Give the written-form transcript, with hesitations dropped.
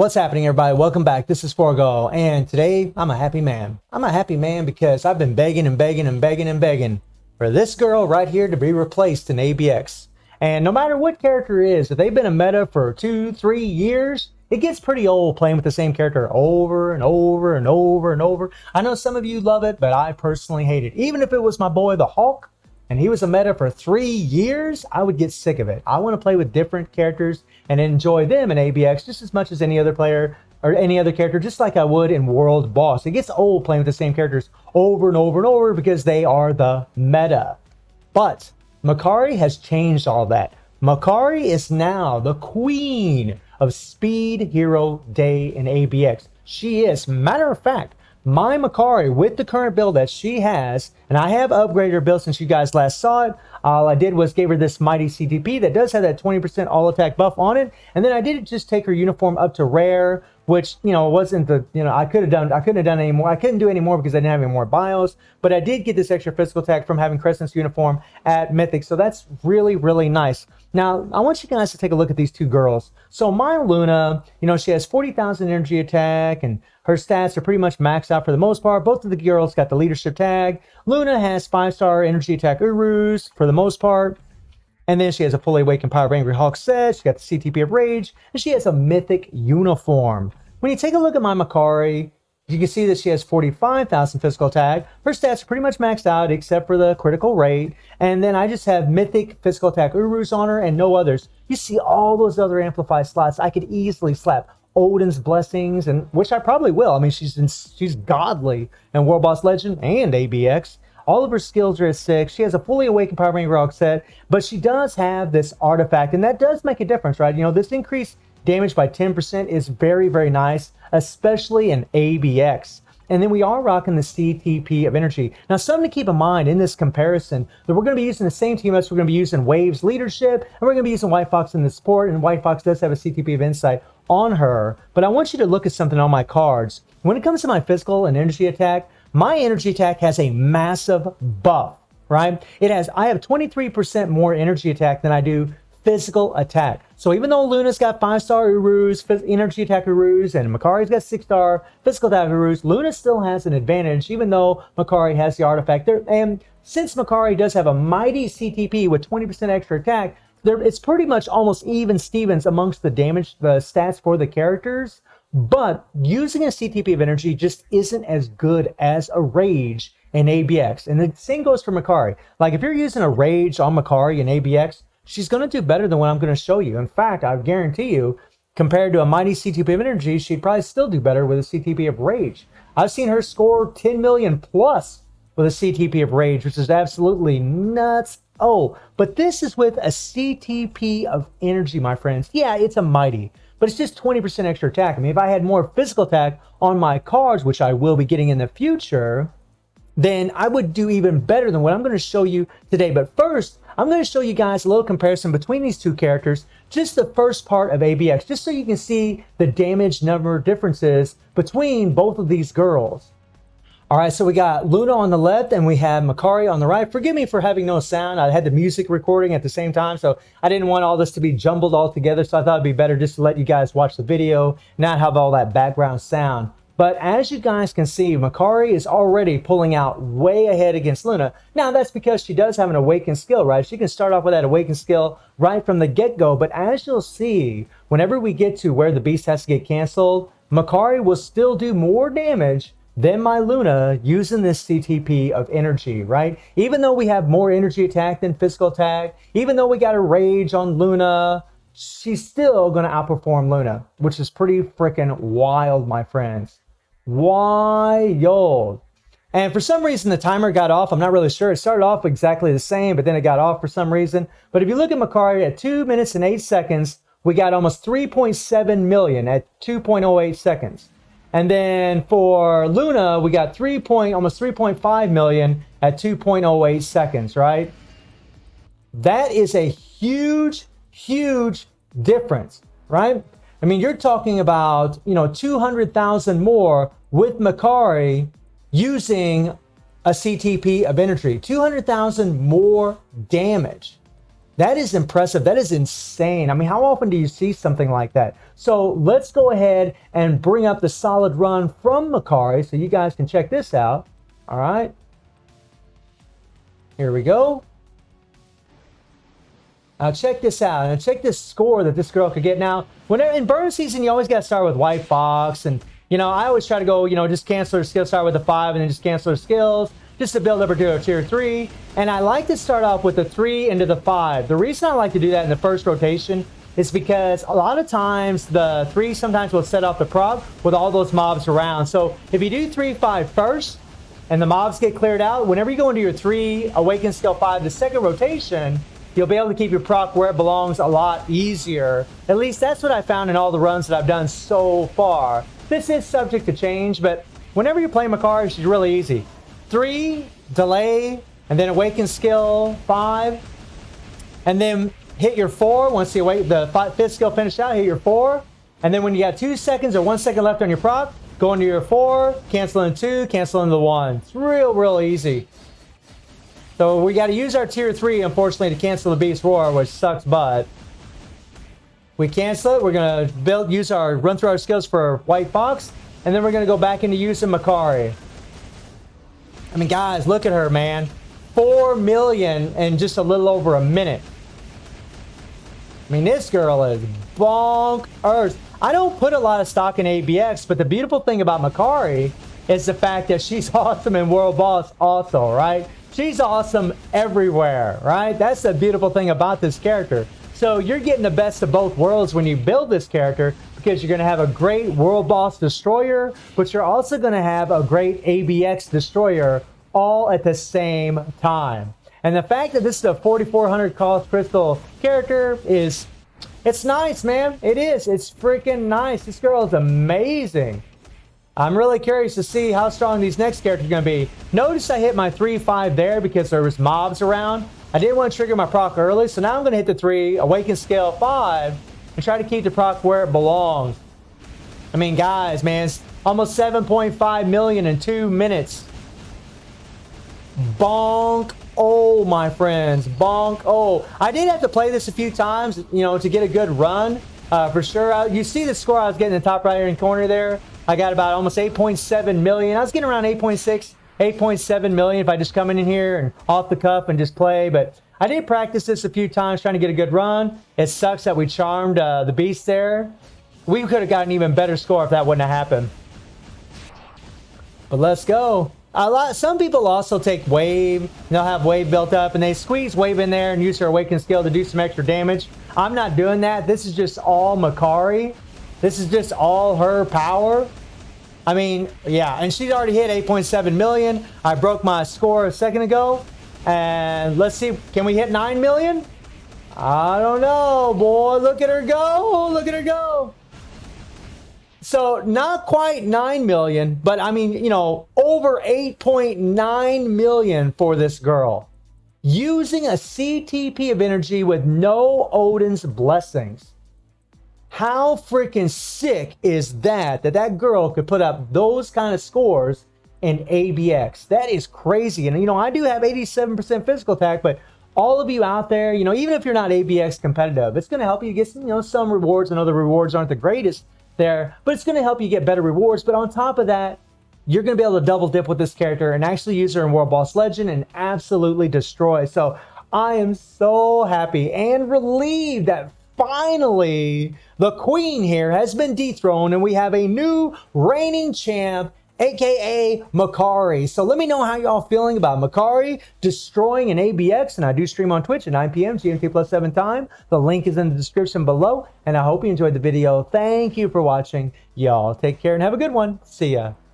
What's happening, everybody? Welcome back. This is Forgo, and today I'm a happy man. I'm a happy man because I've been begging and begging and begging and begging for this girl right here to be replaced in ABX. And no matter what character it is, if they've been a meta for 2-3 years, it gets pretty old playing with the same character over and over and over and over. I know some of you love it, but I personally hate it. Even if it was my boy, the Hulk, and he was a meta for 3 years, I would get sick of it. I want to play with different characters and enjoy them in ABX just as much as any other player or any other character, just like I would in World Boss. It gets old playing with the same characters over and over and over because they are the meta. But Makari has changed all that. Makari is now the queen of Speed Hero Day in ABX. She is. Matter of fact, my Makari with the current build that she has, and I have upgraded her build since you guys last saw it. All I did was gave her this mighty CTP that does have that 20% all attack buff on it, and then I did just take her uniform up to rare, which wasn't the I couldn't have done any more. I couldn't do any more because I didn't have any more bios, but I did get this extra physical attack from having Crescent's uniform at Mythic, so that's really nice. Now I want you guys to take a look at these two girls. So my Luna, she has 40,000 energy attack, and her stats are pretty much maxed out for the most part. Both of the girls got the leadership tag. Luna has 5-star energy attack Urus for the most part. And then she has a fully awakened Power of Angry Hawk set. She got the CTP of Rage. And she has a mythic uniform. When you take a look at my Makari, you can see that she has 45,000 physical attack. Her stats are pretty much maxed out except for the critical rate. And then I just have mythic physical attack Urus on her and no others. You see all those other amplified slots. I could easily slap Odin's Blessings, and which I probably will. I mean, she's godly in World Boss Legend and ABX. All of her skills are at 6. She has a fully awakened Power Ranger Rock set, but she does have this artifact, and that does make a difference, right? This increased damage by 10% is very nice, especially in ABX. And then we are rocking the CTP of energy. Now, something to keep in mind in this comparison, that we're going to be using the same team ups. We're going to be using Wave's leadership, and we're going to be using White Fox in the support, and White Fox does have a CTP of insight on her. But I want you to look at something on my cards. When it comes to my physical and energy attack, my energy attack has a massive buff, right? I have 23% more energy attack than I do physical attack. So even though Luna's got 5-star Urus, energy attack Urus, and Makari's got 6-star physical attack Urus, Luna still has an advantage even though Makari has the artifact there. And since Makari does have a mighty CTP with 20% extra attack, it's pretty much almost even Stevens amongst the stats for the characters. But using a CTP of energy just isn't as good as a Rage in ABX. And the same goes for Makari. Like if you're using a Rage on Makari in ABX, she's going to do better than what I'm going to show you. In fact, I guarantee you, compared to a mighty CTP of energy, she'd probably still do better with a CTP of Rage. I've seen her score 10 million plus with a CTP of Rage, which is absolutely nuts. Oh, but this is with a CTP of energy, my friends. Yeah, it's a mighty, but it's just 20% extra attack. I mean, if I had more physical attack on my cards, which I will be getting in the future, then I would do even better than what I'm going to show you today. But first, I'm going to show you guys a little comparison between these two characters, just the first part of ABX, just so you can see the damage number differences between both of these girls. All right, so we got Luna on the left and we have Makari on the right. Forgive me for having no sound. I had the music recording at the same time, so I didn't want all this to be jumbled all together, so I thought it'd be better just to let you guys watch the video, not have all that background sound. But as you guys can see, Makari is already pulling out way ahead against Luna. Now, that's because she does have an awakened skill, right? She can start off with that awakened skill right from the get-go. But as you'll see, whenever we get to where the beast has to get canceled, Makari will still do more damage than my Luna using this CTP of energy, right? Even though we have more energy attack than physical attack, even though we got a Rage on Luna, she's still going to outperform Luna, which is pretty freaking wild, my friends. Wild. And for some reason, the timer got off. I'm not really sure. It started off exactly the same, but then it got off for some reason. But if you look at Makari at 2 minutes and 8 seconds, we got almost 3.7 million at 2.08 seconds. And then for Luna, we got almost 3.5 million at 2.08 seconds, right? That is a huge difference, right? I mean, you're talking about, 200,000 more with Makari using a CTP of energy. 200,000 more damage. That is impressive. That is insane. I mean, how often do you see something like that? So let's go ahead and bring up the solid run from Makari so you guys can check this out. All right. Here we go. Now check this out. And check this score that this girl could get. Now, whenever in burn season, you always got to start with White Fox. And, you know, I always try to go, you know, just cancel her skills, start with the 5 and then just cancel her skills, just to build up her to a tier 3. And I like to start off with the 3 into the 5. The reason I like to do that in the first rotation is because a lot of times the 3 sometimes will set off the proc with all those mobs around. So if you do 3-5 first and the mobs get cleared out, whenever you go into your 3 awaken skill 5 the second rotation, you'll be able to keep your proc where it belongs a lot easier. At least that's what I found in all the runs that I've done so far. This is subject to change, but whenever you're playing Makari, she's really easy. 3, delay, and then awaken skill 5, and then hit your 4. Once the 5th skill finished out, hit your 4, and then when you got 2 seconds or 1 second left on your proc, go into your 4, cancel in 2, cancel in the 1. It's real easy. So we got to use our tier 3, unfortunately, to cancel the Beast Roar, which sucks butt. We cancel it. We're going to run through our skills for White Fox, and then we're going to go back into using Makari. I mean, guys, look at her, man. 4 million in just a little over a minute. I mean, this girl is bonkers. I don't put a lot of stock in ABX, but the beautiful thing about Makari is the fact that she's awesome in World Boss also, right? She's awesome everywhere, right? That's the beautiful thing about this character. So you're getting the best of both worlds when you build this character, because you're going to have a great World Boss Destroyer, but you're also going to have a great ABX Destroyer all at the same time. And the fact that this is a 4,400 cost crystal character it's nice, man. It is. It's freaking nice. This girl is amazing. I'm really curious to see how strong these next characters are going to be. Notice I hit my 3-5 there because there was mobs around. I didn't want to trigger my proc early, so now I'm going to hit the 3, awaken scale 5, and try to keep the proc where it belongs. I mean, guys, man, it's almost 7.5 million in 2 minutes. Bonk. Oh, my friends. Bonk. Oh, I did have to play this a few times, you know, to get a good run. For sure. You see the score I was getting in the top right hand corner there. I got about almost 8.7 million. I was getting around 8.6, 8.7 million if I just come in here and off the cuff and just play. But I did practice this a few times trying to get a good run. It sucks that we charmed the beast there. We could have gotten an even better score if that wouldn't have happened. But let's go. Some people also take wave. They'll have wave built up and they squeeze wave in there and use her awaken skill to do some extra damage. I'm not doing that. This is just all Makari. This is just all her power. I mean, yeah, and she's already hit 8.7 million. I broke my score a second ago. And let's see, can we hit 9 million? I don't know, boy. Look at her go. Look at her go. So not quite 9 million, but I mean, you know, over 8.9 million for this girl. Using a CTP of energy with no Odin's blessings. How freaking sick is that that girl could put up those kind of scores in ABX? That is crazy. And, you know, I do have 87% physical attack, but all of you out there, you know, even if you're not ABX competitive, it's going to help you get some, you know, some rewards. I know the rewards aren't the greatest there, but it's going to help you get better rewards. But on top of that, you're going to be able to double dip with this character and actually use her in World Boss Legend and absolutely destroy. So I am so happy and relieved that finally the queen here has been dethroned and we have a new reigning champ, aka Makari. So let me know how y'all feeling about Makari destroying an ABX. And I do stream on Twitch at 9 p.m. GMT plus 7 time. The link is in the description below. And I hope you enjoyed the video. Thank you for watching. Y'all take care and have a good one. See ya.